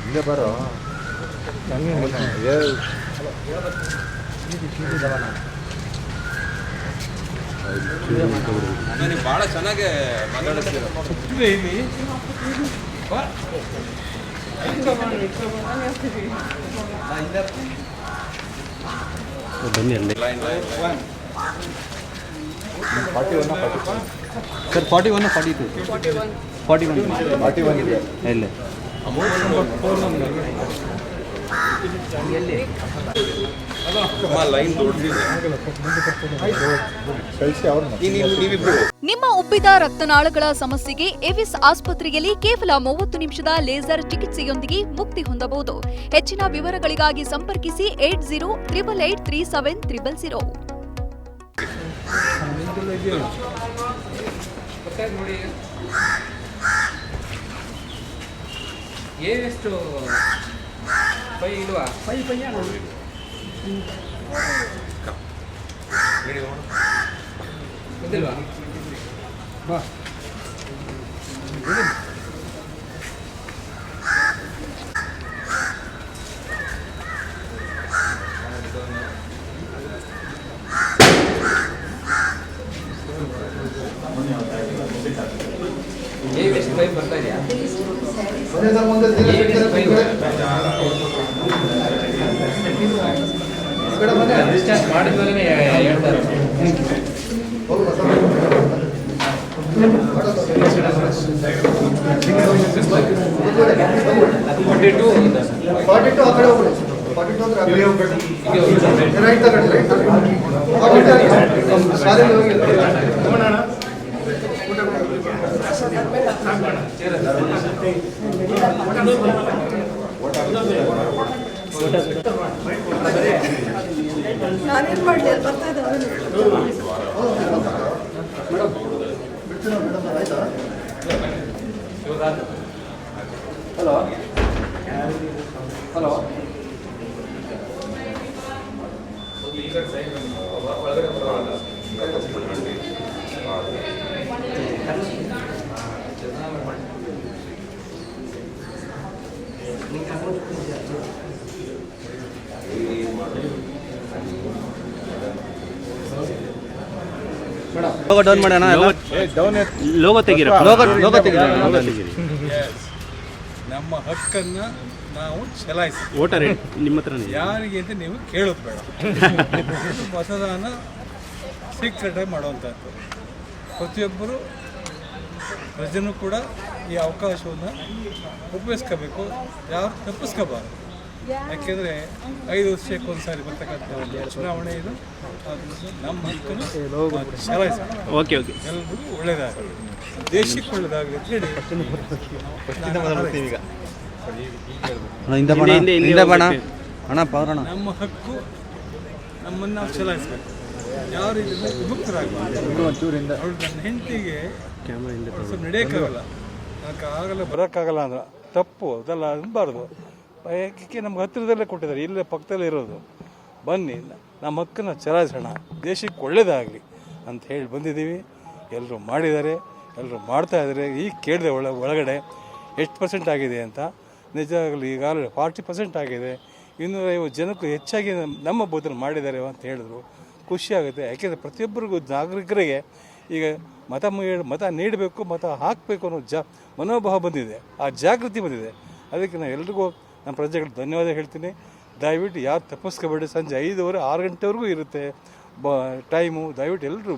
ಇಲ್ಲೇ ಬರೋ ಭಾಳ ಚೆನ್ನಾಗಿ ಮಾತಾಡಿಸ್ತೀರ. ಬನ್ನಿ ಅಲ್ಲಿ ಸರ್ 41 42 41 ಇಲ್ಲ ಲೈನ್ ದೊಡ್ಡದಿದೆ. ನಿಮ್ಮ ಉಬ್ಬಿದ ರಕ್ತನಾಳಗಳ ಸಮಸ್ಯೆಗೆ ಎವಿಸ್ ಆಸ್ಪತ್ರೆಯಲ್ಲಿ ಕೇವಲ 30 ನಿಮಿಷದ ಲೇಸರ್ ಚಿಕಿತ್ಸೆಯೊಂದಿಗೆ ಮುಕ್ತಿ ಹೊಂದಬಹುದು. ಹೆಚ್ಚಿನ ವಿವರಗಳಿಗಾಗಿ ಸಂಪರ್ಕಿಸಿ 8088837300. ಎಷ್ಟು ಪೈ ಇಲ್ವಾ? ಪೈ ಗೊತ್ತಿಲ್ವಾ? ಬಾ ಎಷ್ಟು ಪೈ ಬರ್ತಾ ಇದೆಯಾ? ಡಿಸ್ಚಾರ್ಜ್ ಮಾಡಿದ್ಮೇಲೆ ಹೇಳ್ತಾರೆ. 42 ನಾನೇನು ಮಾಡಲಿ ಅಲ್ಲಿ ಬರ್ತಾ ಇದ್ದಾವೆ. ಹಲೋ ಹಲೋ ಲೋಗೋ ಡೌನ್ ಮಾಡೋಣ. ಲೋಗೋ ತೆಗೀರಿ. ನಮ್ಮ ಹಕ್ಕನ್ನು ನಾವು ಚಲಾಯಿಸಿ ವೋಟರ್ ನಿಮ್ಮ ಹತ್ರ ಯಾರಿಗೆ ಅಂತ ನೀವು ಕೇಳೋದು ಬೇಡ. ಮತದಾನ ಸೀಕ್ರೆಟಾಗಿ ಮಾಡುವಂಥದ್ದು. ಪ್ರತಿಯೊಬ್ಬರು ಪ್ರಜೆನೂ ಕೂಡ ಈ ಅವಕಾಶವನ್ನು ಉಪಯೋಗಿಸ್ಕೋಬೇಕು, ಯಾರು ತಪ್ಪಿಸ್ಕೋಬಾರ್ದು. ಯಾಕೆಂದರೆ 5 ವರ್ಷಕ್ಕೆ ಒಂದು ಸಾರಿ ಬರ್ತಕ್ಕಂಥ ಒಂದು ಚುನಾವಣೆ ಇದು. ನಮ್ಮ ಹಕ್ಕನ್ನು ಚಲಾಯಿಸಿ ಎಲ್ಲರಿಗೂ ಒಳ್ಳೆಯದಾಗಲಿ, ದೇಶಕ್ಕೆ ಒಳ್ಳೆಯದಾಗಲಿ ಅಂತ ಹೇಳಿ ನಮ್ಮ ಹಕ್ಕು ನಮ್ಮನ್ನು ನಾವು ಚಲಾಯಿಸಬೇಕು. ಯಾವ ರೀತಿಯಿಂದ ವಿಮುಕ್ತರಾಗಬಾರ್ದು. ಅವಳು ನನ್ನ ಹೆಂಡತಿಗೆ ನಡೆಯೋಕ್ಕಾಗಲ್ಲ, ಆಗಲ್ಲ ಬರೋಕ್ಕಾಗಲ್ಲ ಅಂದ್ರೆ ತಪ್ಪು ಅದೆಲ್ಲ ಅನ್ಬಾರ್ದು. ಯಾಕೆ ನಮ್ಗೆ ಹತ್ತಿರದಲ್ಲೇ ಕೊಟ್ಟಿದ್ದಾರೆ, ಇಲ್ಲೇ ಪಕ್ಕದಲ್ಲೇ ಇರೋದು. ಬನ್ನಿ ನಮ್ಮ ಹಕ್ಕನ್ನು ಚಲಾಯಿಸೋಣ, ದೇಶಕ್ಕೆ ಒಳ್ಳೆಯದಾಗಲಿ ಅಂತ ಹೇಳಿ ಬಂದಿದ್ದೀವಿ. ಎಲ್ಲರೂ ಮಾಡಿದ್ದಾರೆ, ಎಲ್ಲರೂ ಮಾಡ್ತಾಯಿದ್ದಾರೆ. ಈಗ ಕೇಳಿದೆ ಒಳಗಡೆ ಎಷ್ಟು % ಆಗಿದೆ ಅಂತ. ನಿಜವಾಗಲಿ ಈಗಾಗಲೇ 40% ಆಗಿದೆ. 250 ಜನಕ್ಕೂ ಹೆಚ್ಚಾಗಿ ನಮ್ಮ ಬೂತಲ್ಲಿ ಮಾಡಿದ್ದಾರೆ ಅಂತ ಹೇಳಿದ್ರು. ಖುಷಿಯಾಗುತ್ತೆ. ಯಾಕೆಂದರೆ ಪ್ರತಿಯೊಬ್ಬರಿಗೂ ನಾಗರಿಕರಿಗೆ ಈಗ ಮತ ನೀಡಬೇಕು, ಮತ ಹಾಕಬೇಕು ಅನ್ನೋ ಮನೋಭಾವ ಬಂದಿದೆ, ಆ ಜಾಗೃತಿ ಬಂದಿದೆ. ಅದಕ್ಕೆ ನಾನು ಎಲ್ರಿಗೂ ನಮ್ಮ ಪ್ರಜೆಗಳು ಧನ್ಯವಾದ ಹೇಳ್ತೀನಿ. ದಯವಿಟ್ಟು ಯಾರು ತಪ್ಪಿಸ್ಕೋಬೇಡಿ. ಸಂಜೆ 5:30 6 ಗಂಟೆವರೆಗೂ ಇರುತ್ತೆ ಟೈಮು. ದಯವಿಟ್ಟು ಎಲ್ಲರೂ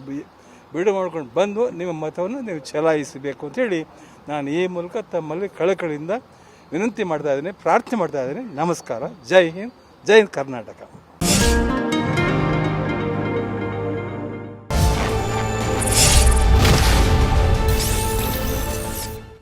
ಬಿಡು ಮಾಡ್ಕೊಂಡು ಬಂದು ನಿಮ್ಮ ಮತವನ್ನು ನೀವು ಚಲಾಯಿಸಬೇಕು ಅಂತೇಳಿ ನಾನು ಈ ಮೂಲಕ ತಮ್ಮಲ್ಲಿ ಕಳಕಳಿಯಿಂದ ವಿನಂತಿ ಮಾಡ್ತಾಯಿದ್ದೀನಿ, ಪ್ರಾರ್ಥನೆ ಮಾಡ್ತಾಯಿದ್ದೀನಿ. ನಮಸ್ಕಾರ. ಜೈ ಹಿಂದ್, ಜೈ ಹಿಂದ್ ಕರ್ನಾಟಕ.